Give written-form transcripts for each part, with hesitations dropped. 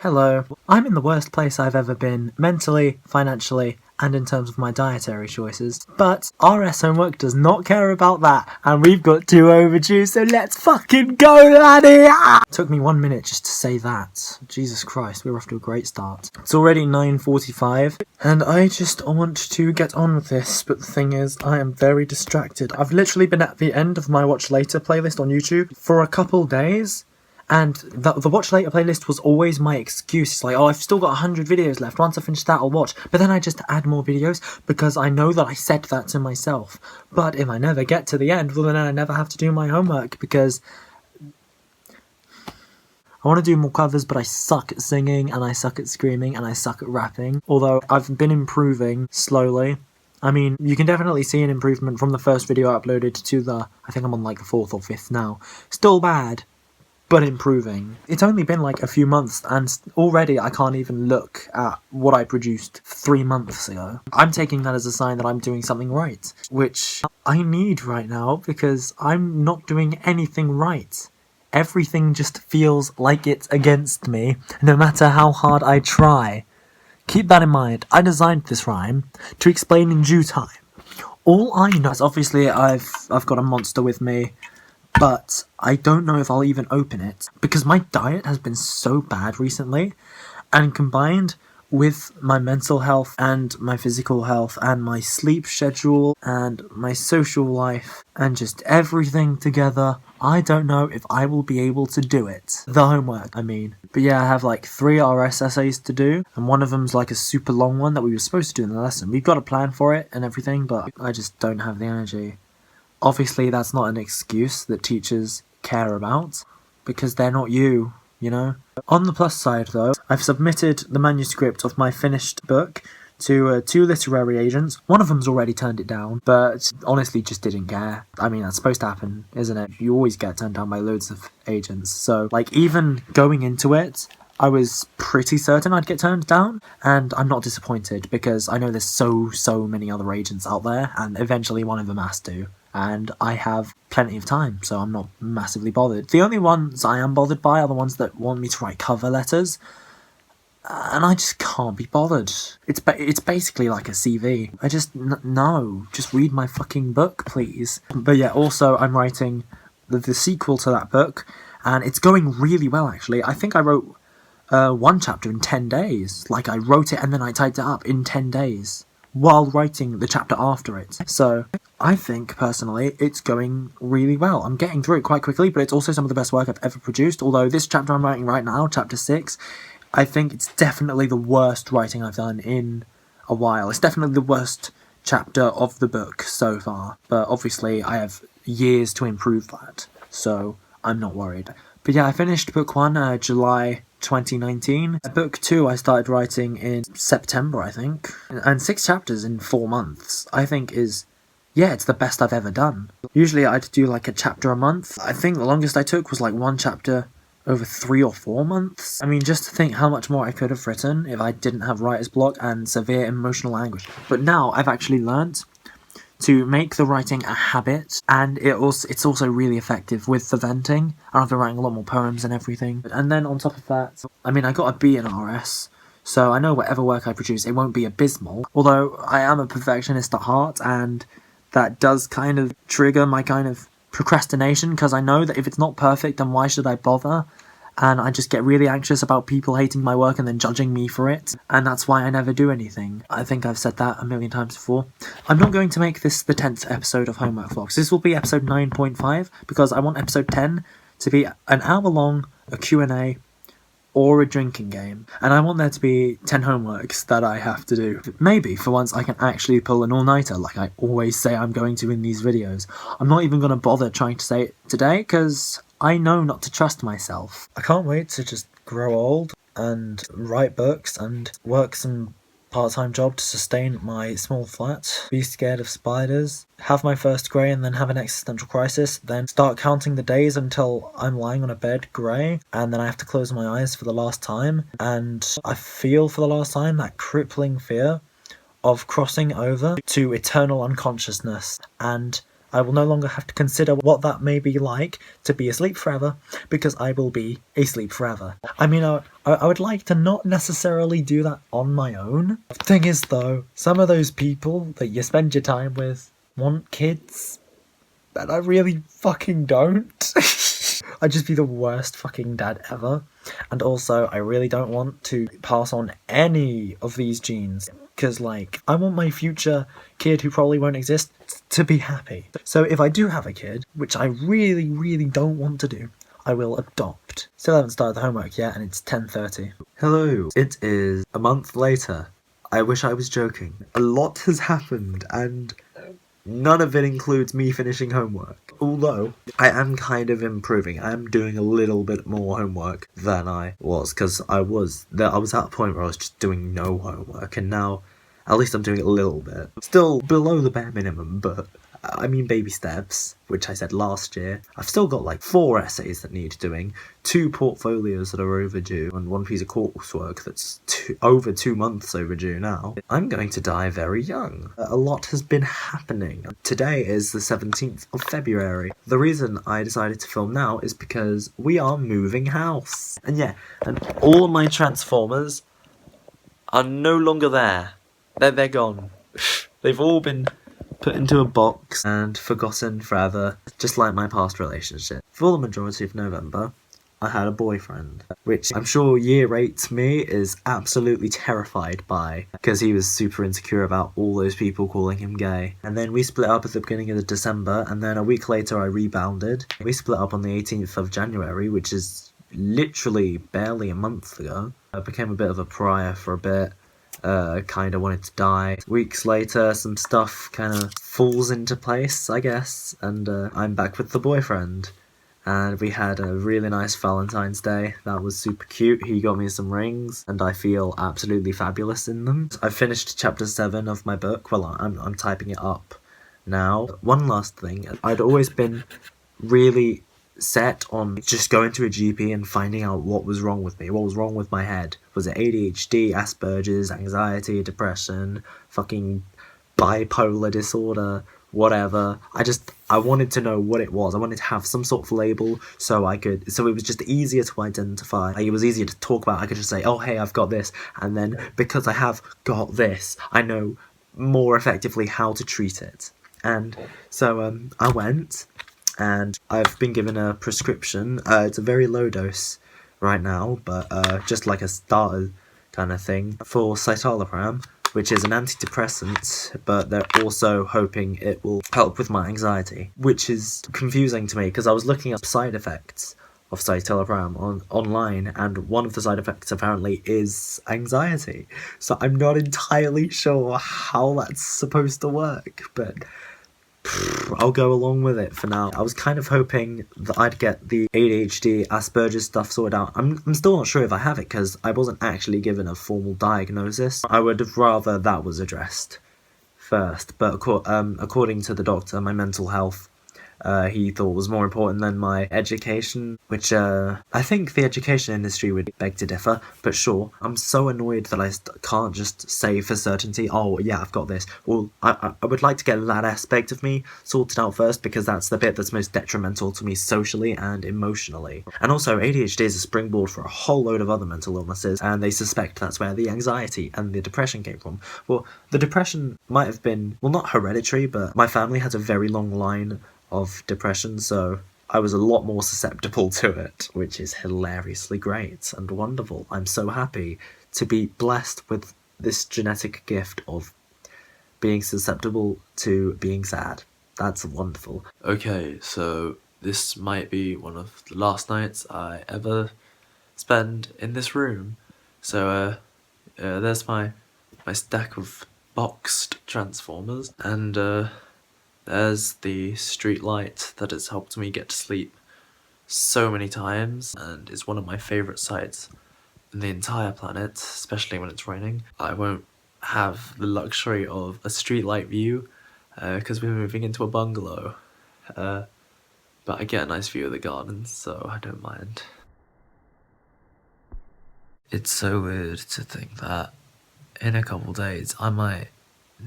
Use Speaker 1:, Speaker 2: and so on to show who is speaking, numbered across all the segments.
Speaker 1: Hello. I'm in the worst place I've ever been, mentally, financially, and in terms of my dietary choices. But RS Homework does not care about that, and we've got 2 overdue, so let's fucking go, laddie! Took me 1 minute just to say that. Jesus Christ, we're off to a great start. It's already 9:45, and I just want to get on with this, but the thing is, I am very distracted. I've literally been at the end of my Watch Later playlist on YouTube for a couple days. And the Watch Later playlist was always my excuse. It's like, oh, I've still got 100 videos left. Once I finish that, I'll watch. But then I just add more videos because I know that I said that to myself. But if I never get to the end, well, then I never have to do my homework because I want to do more covers, but I suck at singing, and I suck at screaming, and I suck at rapping. Although I've been improving slowly. I mean, you can definitely see an improvement from the first video I uploaded to I think I'm on like the 4th or 5th now. Still bad, but improving. It's only been like a few months, and already I can't even look at what I produced 3 months ago. I'm taking that as a sign that I'm doing something right, which I need right now because I'm not doing anything right. Everything just feels like it's against me, no matter how hard I try. Keep that in mind. I designed this rhyme to explain in due time. All I know is obviously I've got a monster with me, but I don't know if I'll even open it, because my diet has been so bad recently, and combined with my mental health and my physical health and my sleep schedule and my social life and just everything together, I don't know if I will be able to do it. The homework, I mean. But yeah, I have like 3 RS essays to do, and one of them's like a super long one that we were supposed to do in the lesson. We've got a plan for it and everything, but I just don't have the energy. Obviously, that's not an excuse that teachers care about, because they're not you, you know? On the plus side, though, I've submitted the manuscript of my finished book to 2 literary agents. One of them's already turned it down, but honestly just didn't care. I mean, that's supposed to happen, isn't it? You always get turned down by loads of agents. So, like, even going into it, I was pretty certain I'd get turned down, and I'm not disappointed, because I know there's so many other agents out there, and eventually one of them has to. And I have plenty of time, so I'm not massively bothered. The only ones I am bothered by are the ones that want me to write cover letters, and I just can't be bothered. It's basically like a CV. I just, no, just read my fucking book, please. But yeah, also I'm writing the sequel to that book, and it's going really well, actually. I think I wrote 1 chapter in 10 days. Like, I wrote it and then I typed it up in 10 days while writing the chapter after it. So I think, personally, it's going really well. I'm getting through it quite quickly, but it's also some of the best work I've ever produced. Although this chapter I'm writing right now, chapter 6, I think it's definitely the worst writing I've done in a while. It's definitely the worst chapter of the book so far. But obviously, I have years to improve that, so I'm not worried. But yeah, I finished book 1 July 2019. Book 2 I started writing in September, I think. And 6 chapters in 4 months, I think is, yeah, it's the best I've ever done. Usually I'd do like a chapter a month. I think the longest I took was like 1 chapter over 3 or 4 months. I mean, just to think how much more I could have written if I didn't have writer's block and severe emotional anguish. But now I've actually learnt to make the writing a habit, and it's also really effective with the venting. I've been writing a lot more poems and everything. And then on top of that, I mean, I got a B in RS, so I know whatever work I produce, it won't be abysmal. Although I am a perfectionist at heart, and that does kind of trigger my kind of procrastination, because I know that if it's not perfect, then why should I bother? And I just get really anxious about people hating my work and then judging me for it, and that's why I never do anything. I think I've said that a million times before. I'm not going to make this the 10th episode of Homework Vlogs. This will be episode 9.5, because I want episode 10 to be an hour long, a Q&A, or a drinking game. And I want there to be 10 homeworks that I have to do. Maybe, for once, I can actually pull an all-nighter like I always say I'm going to in these videos. I'm not even going to bother trying to say it today, because I know not to trust myself. I can't wait to just grow old and write books and work some part-time job to sustain my small flat, be scared of spiders, have my first grey and then have an existential crisis, then start counting the days until I'm lying on a bed grey, and then I have to close my eyes for the last time, and I feel for the last time that crippling fear of crossing over to eternal unconsciousness, and I will no longer have to consider what that may be like to be asleep forever, because I will be asleep forever. I mean, I would like to not necessarily do that on my own. Thing is though, some of those people that you spend your time with want kids, and I really fucking don't. I'd just be the worst fucking dad ever. And also, I really don't want to pass on any of these genes. Because, like, I want my future kid, who probably won't exist, to be happy. So if I do have a kid, which I really, really don't want to do, I will adopt. Still haven't started the homework yet, and it's 10:30. Hello, it is a month later. I wish I was joking. A lot has happened, and none of it includes me finishing homework. Although, I am kind of improving. I am doing a little bit more homework than I was, because I was at a point where I was just doing no homework, and now at least I'm doing a little bit. Still below the bare minimum, but I mean baby steps, which I said last year. I've still got like 4 essays that need doing, 2 portfolios that are overdue, and 1 piece of coursework that's over 2 months overdue now. I'm going to die very young. A lot has been happening. Today is the 17th of February. The reason I decided to film now is because we are moving house. And yeah, and all of my Transformers are no longer there. They're gone. They've all been put into a box and forgotten forever, just like my past relationship. For the majority of November, I had a boyfriend, which I'm sure year 8 me is absolutely terrified by, because he was super insecure about all those people calling him gay. And then we split up at the beginning of December, and then a week later I rebounded. We split up on the 18th of January, which is literally barely a month ago. I became a bit of a pariah for a bit. Kind of wanted to die. Weeks later, some stuff kind of falls into place, I guess, and I'm back with the boyfriend. And we had a really nice Valentine's Day. That was super cute. He got me some rings, and I feel absolutely fabulous in them. I finished chapter 7 of my book. Well, I'm typing it up now. One last thing. I'd always been really set on just going to a GP and finding out what was wrong with me, what was wrong with my head. Was it ADHD, Asperger's, anxiety, depression, fucking bipolar disorder, whatever. I wanted to know what it was. I wanted to have some sort of label so it was just easier to identify. Like, it was easier to talk about. I could just say, oh hey, I've got this, and then because I have got this, I know more effectively how to treat it. And so I went, and I've been given a prescription. It's a very low dose right now, but just like a starter kind of thing, for citalopram, which is an antidepressant, but they're also hoping it will help with my anxiety, which is confusing to me because I was looking up side effects of citalopram online, and one of the side effects apparently is anxiety. So I'm not entirely sure how that's supposed to work, but I'll go along with it for now. I was kind of hoping that I'd get the ADHD, Asperger's stuff sorted out. I'm still not sure if I have it because I wasn't actually given a formal diagnosis. I would have rather that was addressed first, but according to the doctor, my mental health he thought was more important than my education, which I think the education industry would beg to differ, but sure. I'm so annoyed that I can't just say for certainty, oh yeah, I've got this. Well, I would like to get that aspect of me sorted out first, because that's the bit that's most detrimental to me socially and emotionally. And also, ADHD is a springboard for a whole load of other mental illnesses, and they suspect that's where the anxiety and the depression came from. Well, the depression might have been, well, not hereditary, but my family has a very long line of depression, so I was a lot more susceptible to it, which is hilariously great and wonderful. I'm so happy to be blessed with this genetic gift of being susceptible to being sad. That's wonderful.
Speaker 2: Okay, so this might be one of the last nights I ever spend in this room. So there's my stack of boxed Transformers, and there's the street light that has helped me get to sleep so many times and is one of my favourite sights in the entire planet, especially when it's raining. I won't have the luxury of a street light view because we're moving into a bungalow, but I get a nice view of the gardens, so I don't mind. It's so weird to think that in a couple days I might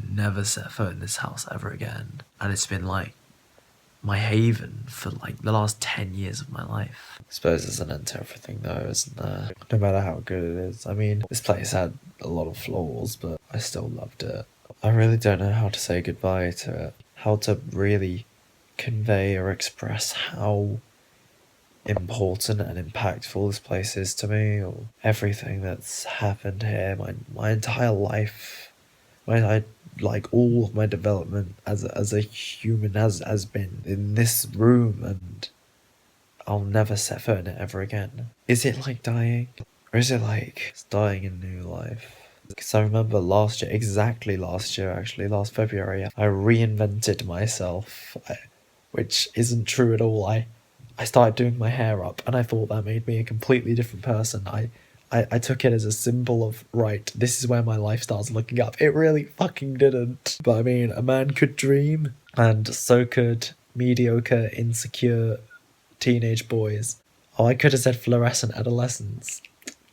Speaker 2: never set foot in this house ever again, and it's been like my haven for like the last 10 years of my life. I suppose there's an end to everything though, isn't there? No matter how good it is. I mean, this place had a lot of flaws, but I still loved it. I really don't know how to say goodbye to it. How to really convey or express how important and impactful this place is to me, or everything that's happened here, my entire life, like all of my development as a human has been in this room, and I'll never set foot in it ever again. Is it like dying? Or is it like starting a new life? Because I remember last year, actually, last February, I reinvented myself, which isn't true at all. I started doing my hair up, and I thought that made me a completely different person. I took it as a symbol of, right, this is where my life starts looking up. It really fucking didn't. But I mean, a man could dream, and so could mediocre, insecure teenage boys. Oh, I could have said fluorescent adolescents.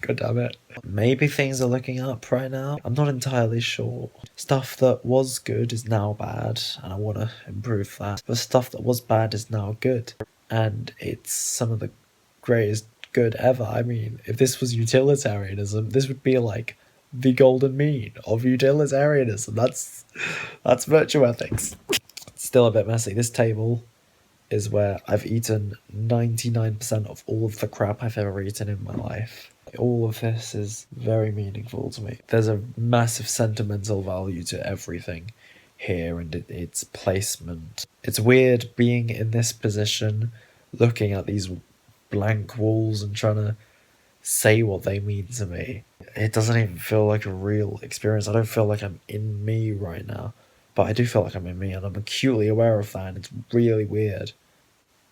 Speaker 2: God damn it. Maybe things are looking up right now. I'm not entirely sure. Stuff that was good is now bad, and I want to improve that. But stuff that was bad is now good. And it's some of the greatest good ever. I mean, if this was utilitarianism, this would be like the golden mean of utilitarianism. That's virtue ethics. It's still a bit messy. This table is where I've eaten 99% of all of the crap I've ever eaten in my life. All of this is very meaningful to me. There's a massive sentimental value to everything here and its placement. It's weird being in this position, looking at these blank walls and trying to say what they mean to me. It doesn't even feel like a real experience. I don't feel like I'm in me right now, but I do feel like I'm in me, and I'm acutely aware of that, and it's really weird.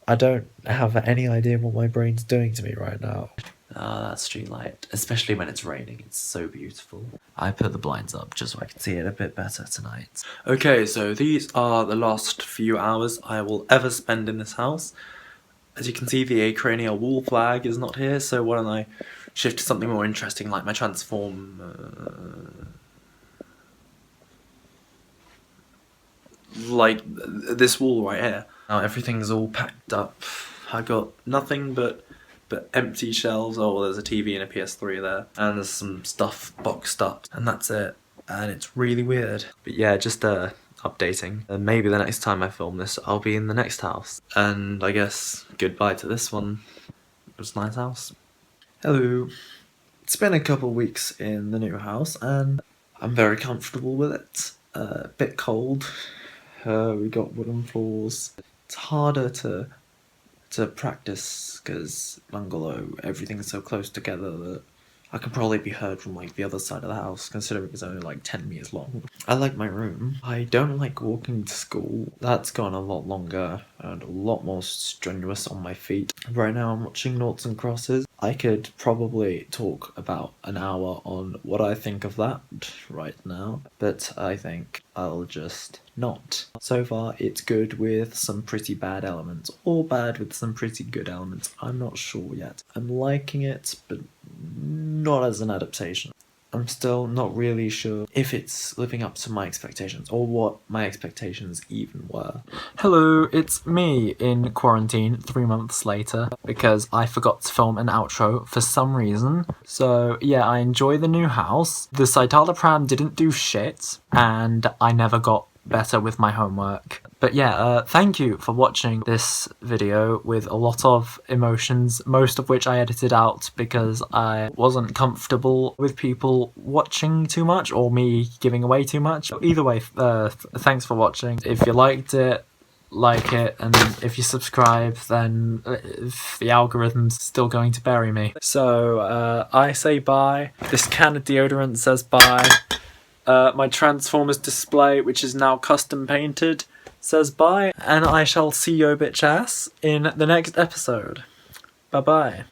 Speaker 2: I don't have any idea what my brain's doing to me right now. Ah, that street light, especially when it's raining, it's so beautiful. I put the blinds up just so I can see it a bit better tonight. Okay, so these are the last few hours I will ever spend in this house. As you can see, the acranial wall flag is not here, so why don't I shift to something more interesting like my transform... like this wall right here. Now everything's all packed up. I got nothing but empty shelves. Oh, well, there's a TV and a PS3 there, and there's some stuff boxed up, and that's it. And it's really weird. But yeah, just updating. And maybe the next time I film this, I'll be in the next house. And I guess goodbye to this one. It was a nice house. Hello. It's been a couple weeks in the new house, and I'm very comfortable with it. A bit cold. We got wooden floors. It's harder to practice because bungalow, everything's so close together that I could probably be heard from like the other side of the house, considering it's only like 10 meters long. I like my room. I don't like walking to school. That's gone a lot longer and a lot more strenuous on my feet. Right now I'm watching Noughts and Crosses. I could probably talk about an hour on what I think of that right now, but I think I'll just not. So far it's good with some pretty bad elements, or bad with some pretty good elements. I'm not sure yet. I'm liking it, but not as an adaptation. I'm still not really sure if it's living up to my expectations, or what my expectations even were. Hello, it's me in quarantine 3 months later, because I forgot to film an outro for some reason. So yeah, I enjoy the new house. The citalopram didn't do shit, and I never got better with my homework. But yeah, thank you for watching this video with a lot of emotions, most of which I edited out because I wasn't comfortable with people watching too much or me giving away too much. Either way, thanks for watching. If you liked it, like it, and if you subscribe, then the algorithm's still going to bury me. So I say bye. This can of deodorant says bye. My Transformers display, which is now custom painted, says bye, and I shall see your bitch ass in the next episode. Bye bye.